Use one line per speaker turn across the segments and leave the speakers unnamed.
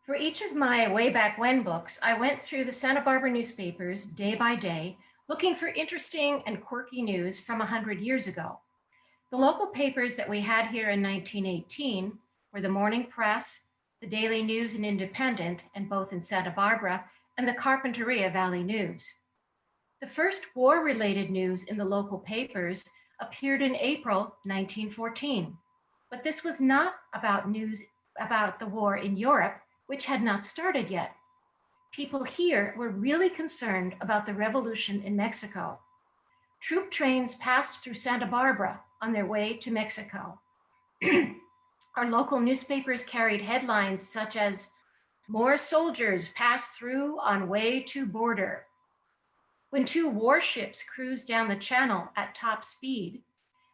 For each of my Way Back When books, I went through the Santa Barbara newspapers day by day, looking for interesting and quirky news from 100 years ago. The local papers that we had here in 1918 were the Morning Press, the Daily News and Independent, and both in Santa Barbara, and the Carpinteria Valley News. The first war-related news in the local papers appeared in April 1914, but this was not about news about the war in Europe, which had not started yet. People here were really concerned about the revolution in Mexico. Troop trains passed through Santa Barbara on their way to Mexico. Our local newspapers carried headlines such as, "More soldiers pass through on way to border." When two warships cruised down the channel at top speed,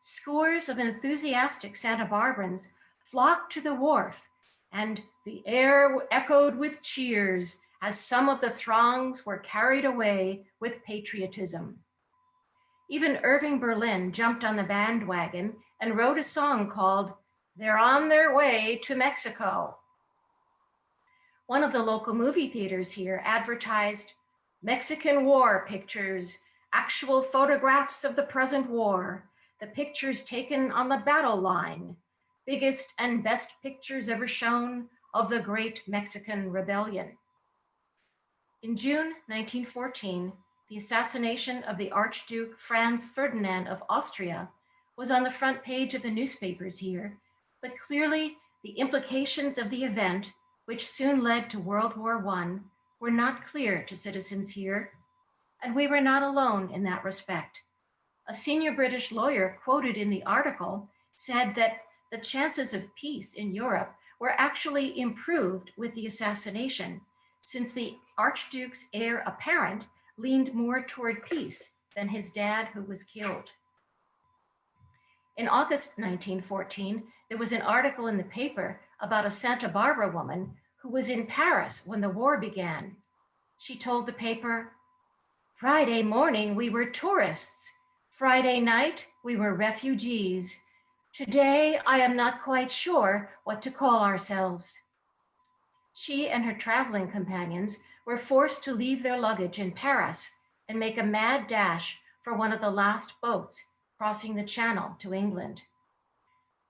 scores of enthusiastic Santa Barbarans flocked to the wharf, and the air echoed with cheers as some of the throngs were carried away with patriotism. Even Irving Berlin jumped on the bandwagon and wrote a song called "They're on Their Way to Mexico." One of the local movie theaters here advertised Mexican war pictures, actual photographs of the present war, the pictures taken on the battle line, biggest and best pictures ever shown of the great Mexican rebellion. In June 1914, the assassination of the Archduke Franz Ferdinand of Austria was on the front page of the newspapers here, but clearly the implications of the event, which soon led to World War I, were not clear to citizens here, and we were not alone in that respect. A senior British lawyer quoted in the article said that the chances of peace in Europe were actually improved with the assassination, since the Archduke's heir apparent leaned more toward peace than his dad, who was killed. In August 1914, there was an article in the paper about a Santa Barbara woman who was in Paris when the war began. She told the paper, "Friday morning we were tourists. Friday night we were refugees. Today I am not quite sure what to call ourselves." She and her traveling companions were forced to leave their luggage in Paris and make a mad dash for one of the last boats crossing the Channel to England.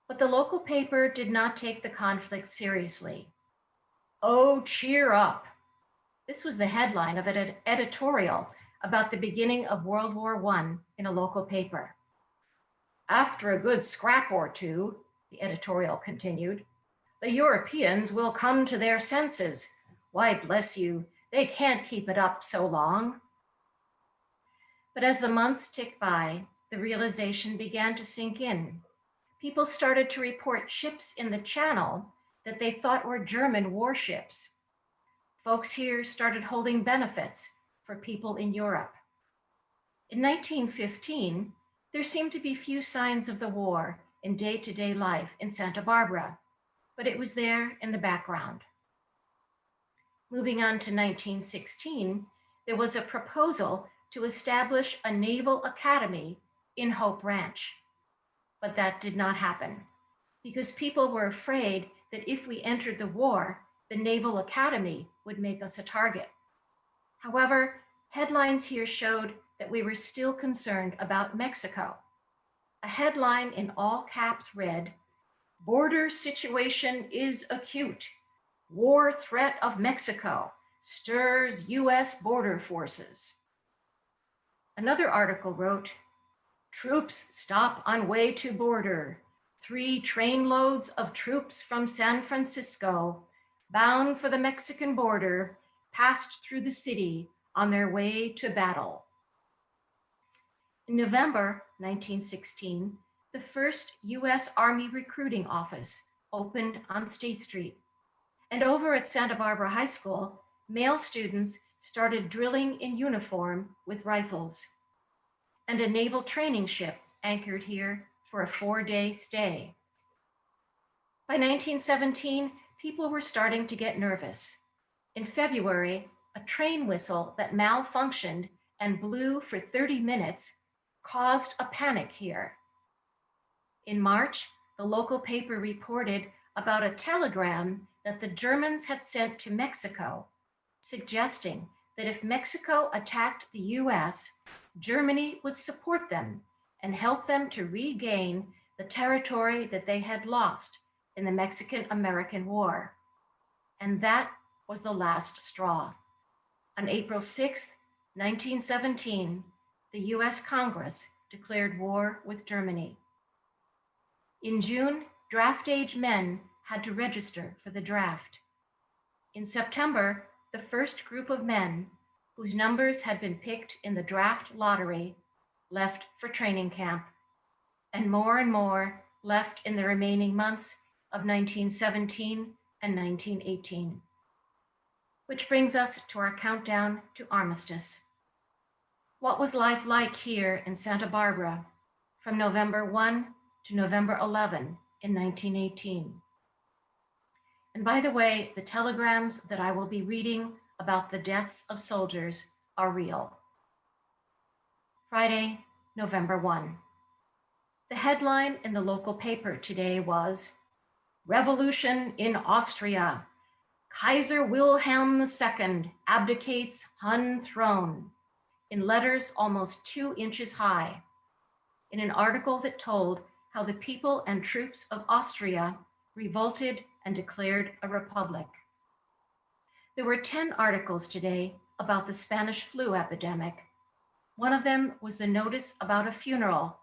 But the local paper did not take the conflict seriously. "Oh, cheer up." This was the headline of an editorial about the beginning of World War I in a local paper. "After a good scrap or two," the editorial continued, "the Europeans will come to their senses. Why, bless you, they can't keep it up so long." But as the months ticked by, the realization began to sink in. People started to report ships in the Channel that they thought were German warships. Folks here started holding benefits for people in Europe. In 1915, there seemed to be few signs of the war in day-to-day life in Santa Barbara, but it was there in the background. Moving on to 1916, there was a proposal to establish a naval academy in Hope Ranch. But that did not happen because people were afraid that if we entered the war, the Naval Academy would make us a target. However, headlines here showed that we were still concerned about Mexico. A headline in all caps read, "Border situation is acute. War threat of Mexico stirs U.S. border forces." Another article wrote, "Troops stop on way to border. 3 trainloads of troops from San Francisco, bound for the Mexican border, passed through the city on their way to battle." In November 1916, the first U.S. Army recruiting office opened on State Street. And over at Santa Barbara High School, male students started drilling in uniform with rifles. And a naval training ship anchored here for a 4-day stay. By 1917, people were starting to get nervous. In February, a train whistle that malfunctioned and blew for 30 minutes caused a panic here. In March, the local paper reported about a telegram that the Germans had sent to Mexico, suggesting that if Mexico attacked the US, Germany would support them and help them to regain the territory that they had lost in the Mexican-American War. And that was the last straw. On April 6, 1917, the US Congress declared war with Germany. In June, draft-age men had to register for the draft. In September, the first group of men, whose numbers had been picked in the draft lottery, left for training camp, and more left in the remaining months of 1917 and 1918. Which brings us to our countdown to armistice. What was life like here in Santa Barbara from November 1 to November 11 in 1918? And by the way, the telegrams that I will be reading about the deaths of soldiers are real. Friday, November 1. The headline in the local paper today was, "Revolution in Austria. Kaiser Wilhelm II abdicates Hun throne," in letters almost 2 inches high, in an article that told how the people and troops of Austria revolted and declared a republic. There were 10 articles today about the Spanish flu epidemic. One of them was the notice about a funeral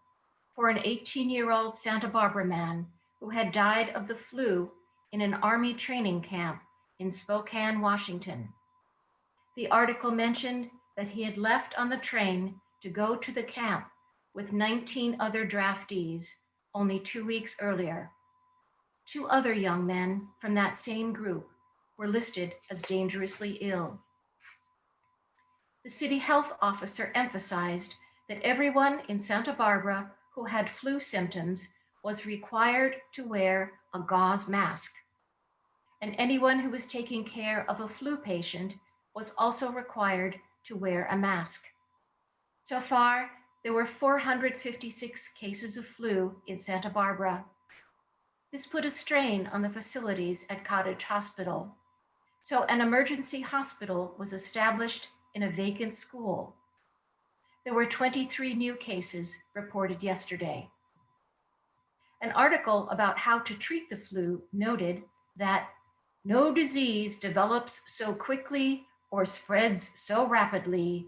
for an 18-year-old Santa Barbara man who had died of the flu in an army training camp in Spokane, Washington. The article mentioned that he had left on the train to go to the camp with 19 other draftees only 2 weeks earlier. 2 other young men from that same group were listed as dangerously ill. The city health officer emphasized that everyone in Santa Barbara who had flu symptoms was required to wear a gauze mask, and anyone who was taking care of a flu patient was also required to wear a mask. So far, there were 456 cases of flu in Santa Barbara. This put a strain on the facilities at Cottage Hospital. So an emergency hospital was established in a vacant school. There were 23 new cases reported yesterday. An article about how to treat the flu noted that no disease develops so quickly or spreads so rapidly.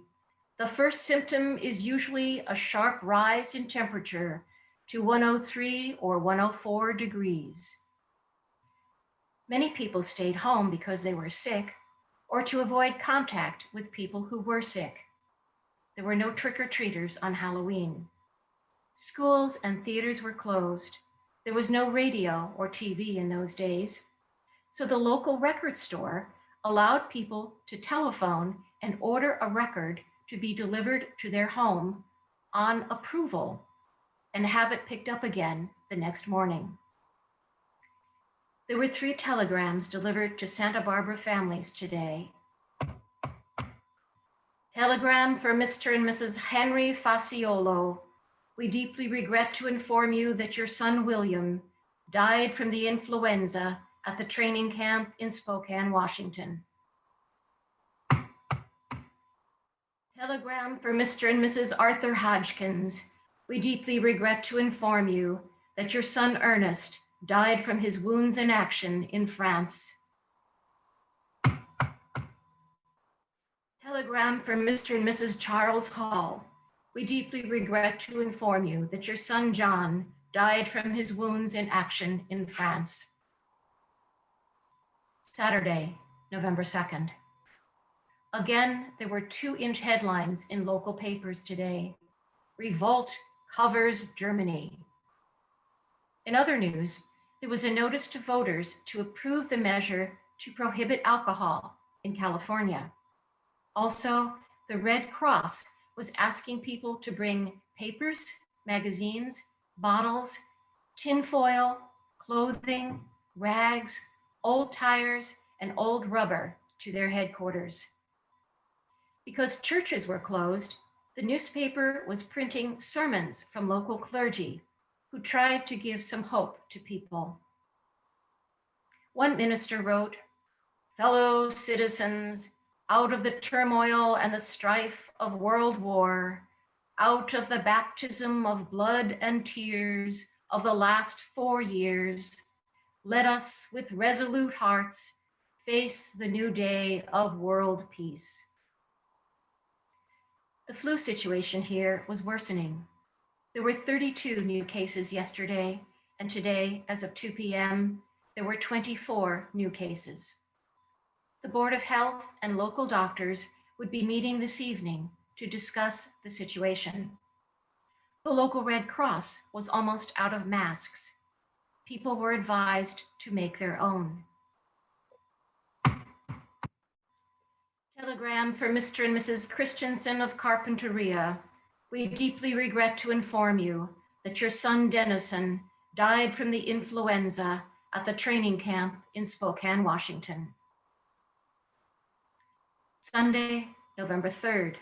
The first symptom is usually a sharp rise in temperature to 103 or 104 degrees. Many people stayed home because they were sick or to avoid contact with people who were sick. There were no trick-or-treaters on Halloween. Schools and theaters were closed. There was no radio or TV in those days. So the local record store allowed people to telephone and order a record to be delivered to their home on approval and have it picked up again the next morning. There were 3 telegrams delivered to Santa Barbara families today. Telegram for Mr. and Mrs. Henry Faciolo. We deeply regret to inform you that your son William died from the influenza at the training camp in Spokane, Washington. Telegram for Mr. and Mrs. Arthur Hodgkins. We deeply regret to inform you that your son Ernest died from his wounds in action in France. Telegram for Mr. and Mrs. Charles Hall. We deeply regret to inform you that your son John died from his wounds in action in France. Saturday, November 2nd. Again, there were 2-inch headlines in local papers today. Revolt covers Germany. In other news, there was a notice to voters to approve the measure to prohibit alcohol in California. Also, the Red Cross was asking people to bring papers, magazines, bottles, tinfoil, clothing, rags, old tires, and old rubber to their headquarters. Because churches were closed, the newspaper was printing sermons from local clergy who tried to give some hope to people. One minister wrote, "Fellow citizens, out of the turmoil and the strife of world war, out of the baptism of blood and tears of the last 4 years, let us with resolute hearts face the new day of world peace." The flu situation here was worsening. There were 32 new cases yesterday, and today, as of 2 p.m., there were 24 new cases. The Board of Health and local doctors would be meeting this evening to discuss the situation. The local Red Cross was almost out of masks. People were advised to make their own. Telegram for Mr. and Mrs. Christensen of Carpinteria. We deeply regret to inform you that your son Dennison died from the influenza at the training camp in Spokane, Washington. Sunday, November 3rd.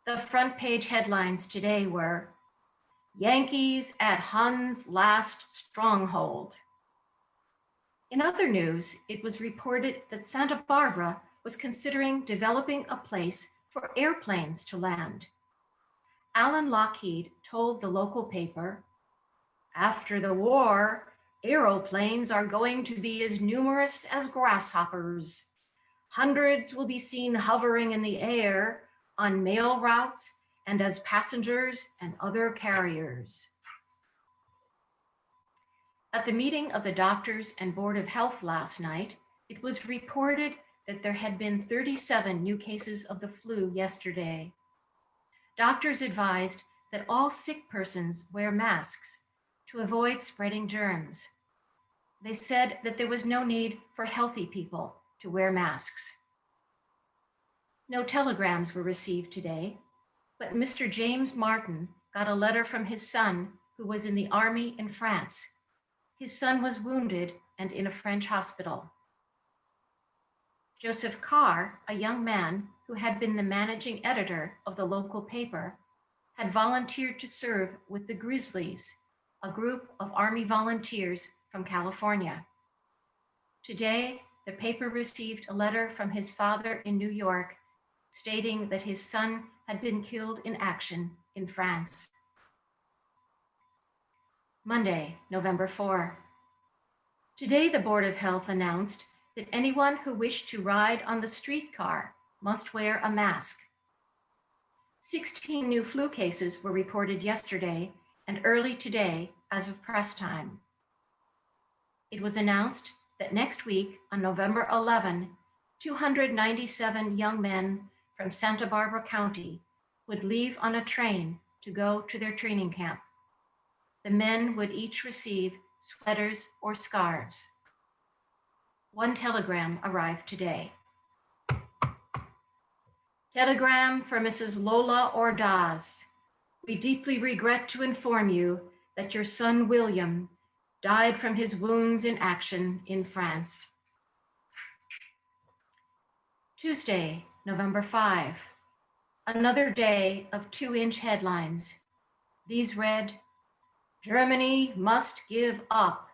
The front page headlines today were, "Yankees at Hun's last stronghold." In other news, it was reported that Santa Barbara was considering developing a place for airplanes to land. Alan Lockheed told the local paper, "After the war, aeroplanes are going to be as numerous as grasshoppers. Hundreds will be seen hovering in the air on mail routes and as passengers and other carriers." At the meeting of the doctors and Board of Health last night, it was reported that there had been 37 new cases of the flu yesterday. Doctors advised that all sick persons wear masks to avoid spreading germs. They said that there was no need for healthy people to wear masks. No telegrams were received today, but Mr. James Martin got a letter from his son who was in the army in France. His son was wounded and in a French hospital. Joseph Carr, a young man who had been the managing editor of the local paper, had volunteered to serve with the Grizzlies, a group of Army volunteers from California. Today, the paper received a letter from his father in New York stating that his son had been killed in action in France. Monday, November 4. Today, the Board of Health announced that anyone who wished to ride on the streetcar must wear a mask. 16 new flu cases were reported yesterday and early today as of press time. It was announced that next week, on November 11, 297 young men from Santa Barbara County would leave on a train to go to their training camp. The men would each receive sweaters or scarves. One telegram arrived today. Telegram for Mrs. Lola Ordaz. We deeply regret to inform you that your son William died from his wounds in action in France. Tuesday, November 5. Another day of 2-inch headlines. These read, "Germany must give up.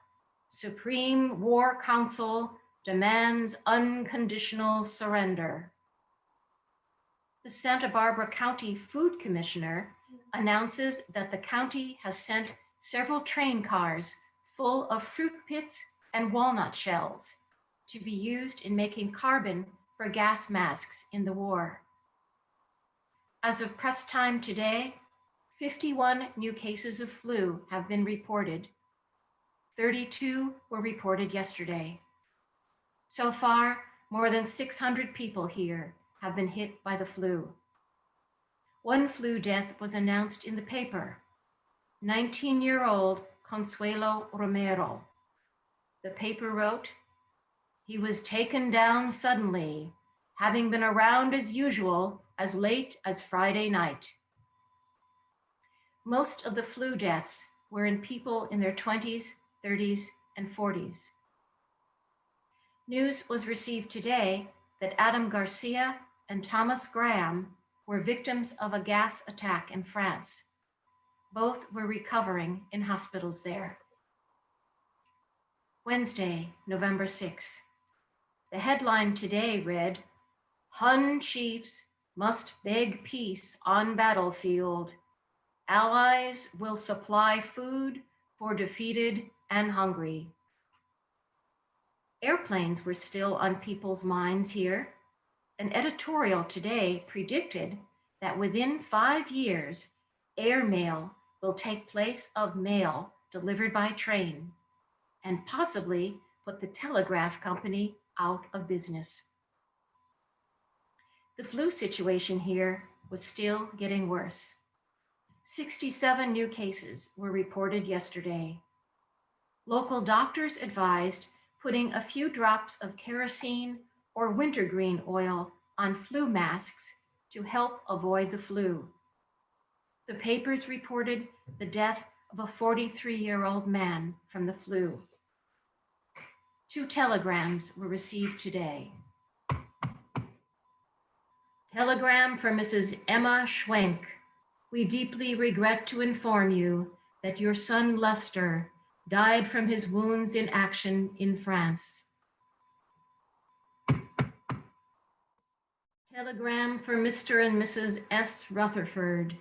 Supreme War Council demands unconditional surrender." The Santa Barbara County Food Commissioner announces that the county has sent several train cars full of fruit pits and walnut shells to be used in making carbon for gas masks in the war. As of press time today, 51 new cases of flu have been reported. 32 were reported yesterday. So far, more than 600 people here have been hit by the flu. One flu death was announced in the paper, 19-year-old Consuelo Romero. The paper wrote, "He was taken down suddenly, having been around as usual as late as Friday night." Most of the flu deaths were in people in their 20s, 30s, and 40s. News was received today that Adam Garcia and Thomas Graham were victims of a gas attack in France. Both were recovering in hospitals there. Wednesday, November 6. The headline today read, Hun chiefs must beg peace on battlefield. Allies will supply food for defeated and hungry. Airplanes were still on people's minds here. An editorial today predicted that within 5 years, airmail will take place of mail delivered by train and possibly put the telegraph company out of business. The flu situation here was still getting worse. 67 new cases were reported yesterday. Local doctors advised putting a few drops of kerosene or wintergreen oil on flu masks to help avoid the flu. The papers reported the death of a 43-year-old man from the flu. 2 telegrams were received today. Telegram for Mrs. Emma Schwenk. We deeply regret to inform you that your son Lester died from his wounds in action in France. Telegram for Mr. and Mrs. S. Rutherford.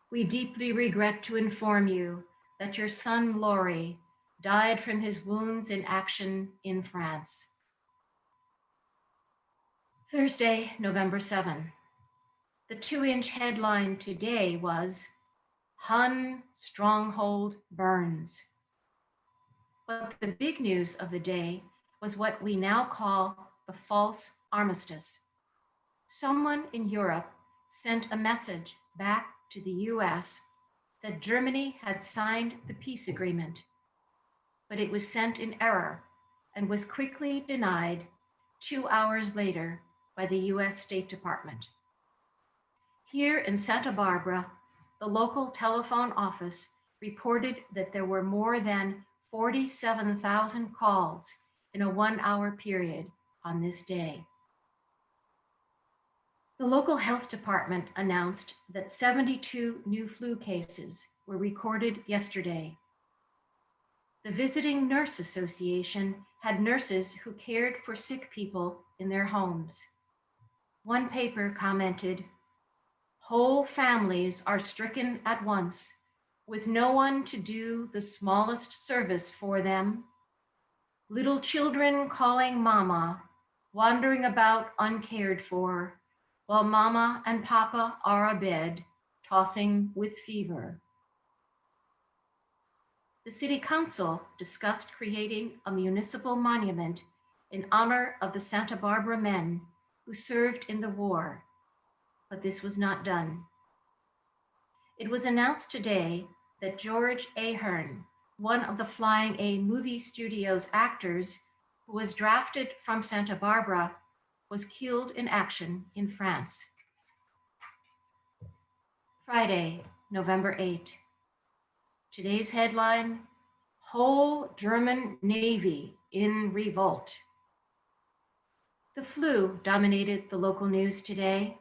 We deeply regret to inform you that your son Laurie died from his wounds in action in France. Thursday, November 7. The 2-inch headline today was, Hun stronghold burns. But the big news of the day was what we now call the False Armistice. Someone in Europe sent a message back to the US that Germany had signed the peace agreement, but it was sent in error and was quickly denied 2 hours later by the US State Department. Here in Santa Barbara, the local telephone office reported that there were more than 47,000 calls in a 1-hour period on this day. The local health department announced that 72 new flu cases were recorded yesterday. The Visiting Nurse Association had nurses who cared for sick people in their homes. One paper commented, whole families are stricken at once, with no one to do the smallest service for them. Little children calling mama, wandering about uncared for, while mama and papa are abed, tossing with fever. The City Council discussed creating a municipal monument in honor of the Santa Barbara men who served in the war, but this was not done. It was announced today that George Ahern, one of the Flying A movie studio's actors who was drafted from Santa Barbara, was killed in action in France. Friday, November 8. Today's headline, Whole German Navy in Revolt. The flu dominated the local news today.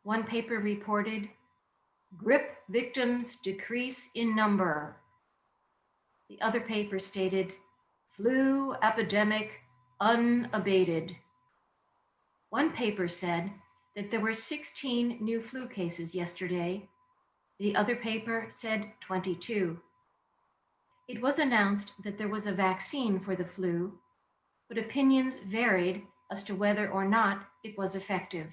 One paper reported, grip victims decrease in number. The other paper stated, flu epidemic unabated. One paper said that there were 16 new flu cases yesterday. The other paper said 22. It was announced that there was a vaccine for the flu, but opinions varied as to whether or not it was effective.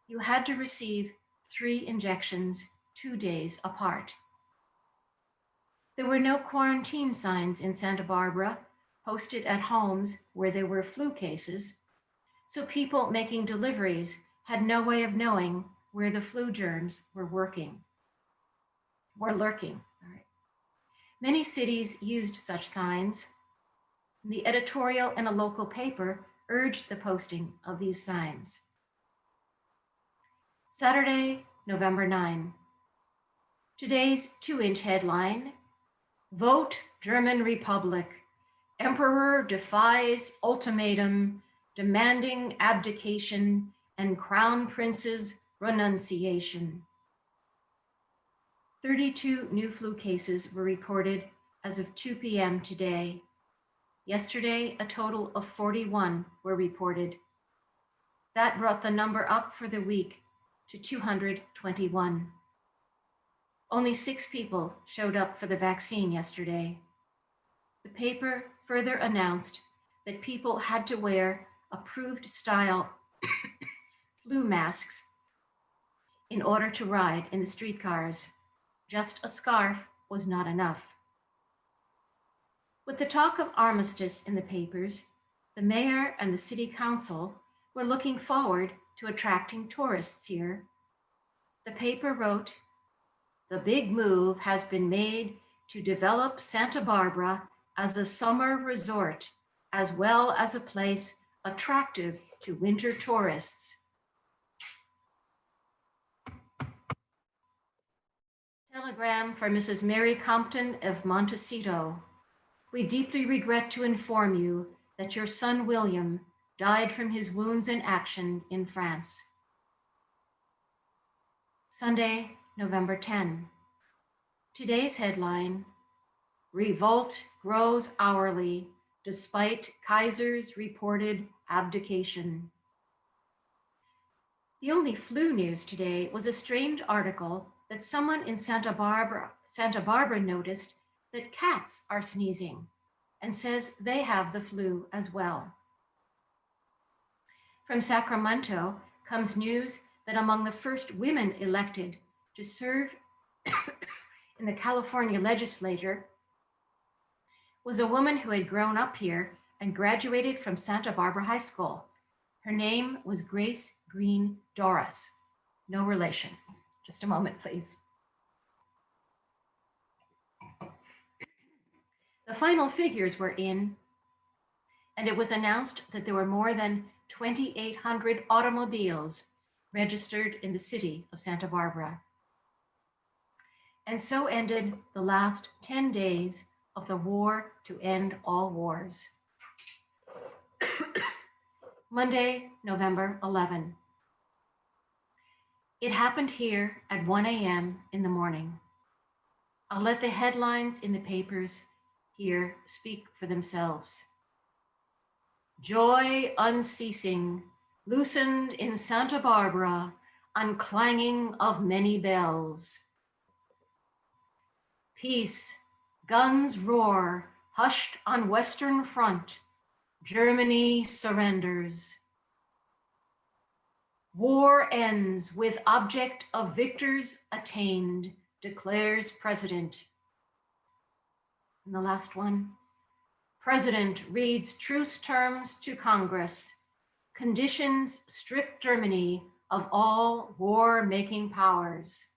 You had to receive 3 injections 2 days apart. There were no quarantine signs in Santa Barbara posted at homes where there were flu cases, so people making deliveries had no way of knowing where the flu germs were lurking. Many cities used such signs. The editorial in a local paper urged the posting of these signs. Saturday, November 9. Today's 2-inch headline, Vote German Republic. Emperor defies ultimatum demanding abdication and crown prince's renunciation. 32 new flu cases were reported as of 2 p.m. today. Yesterday, a total of 41 were reported. That brought the number up for the week to 221. Only 6 people showed up for the vaccine yesterday. The paper further announced that people had to wear approved style flu masks in order to ride in the streetcars. Just a scarf was not enough. With the talk of armistice in the papers, the mayor and the city council were looking forward to attracting tourists here. The paper wrote, "The big move has been made to develop Santa Barbara as a summer resort, as well as a place attractive to winter tourists." Telegram for Mrs. Mary Compton of Montecito. "We deeply regret to inform you that your son William died from his wounds in action in France." Sunday, November 10. Today's headline: "Revolt grows hourly despite Kaiser's reported abdication." The only flu news today was a strange article that someone in Santa Barbara noticed that cats are sneezing and says they have the flu as well. From Sacramento comes news that among the first women elected to serve in the California legislature was a woman who had grown up here and graduated from Santa Barbara High School. Her name was Grace Green Doris. No relation. Just a moment, please. The final figures were in, and it was announced that there were more than 2,800 automobiles registered in the city of Santa Barbara. And so ended the last 10 days of the war to end all wars. Monday, November 11. It happened here at 1 a.m. in the morning. I'll let the headlines in the papers here speak for themselves. "Joy unceasing, loosened in Santa Barbara, on clanging of many bells. Peace, guns roar, hushed on Western Front, Germany surrenders. War ends with object of victors attained, declares President." And the last one, "President reads truce terms to Congress. Conditions strip Germany of all war-making powers."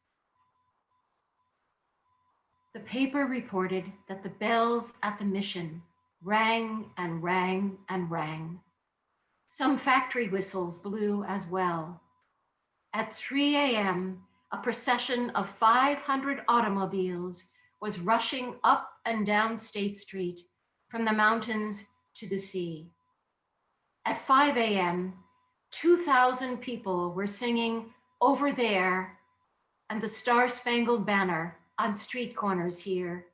The paper reported that the bells at the mission rang and rang and rang. Some factory whistles blew as well. At 3 a.m., a procession of 500 automobiles was rushing up and down State Street from the mountains to the sea. At 5 a.m., 2,000 people were singing "Over There" and the Star-Spangled Banner on street corners here.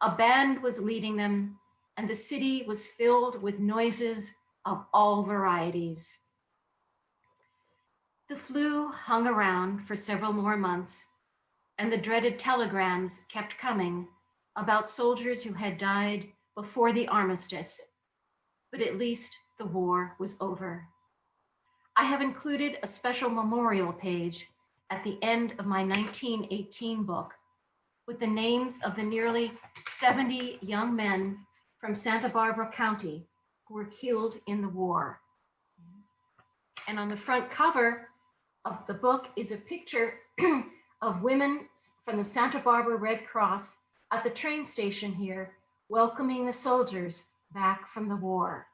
A band was leading them, and the city was filled with noises of all varieties. The flu hung around for several more months, and the dreaded telegrams kept coming about soldiers who had died before the armistice, but at least the war was over. I have included a special memorial page at the end of my 1918 book with the names of the nearly 70 young men from Santa Barbara County who were killed in the war. And on the front cover of the book is a picture of women from the Santa Barbara Red Cross at the train station here, welcoming the soldiers back from the war.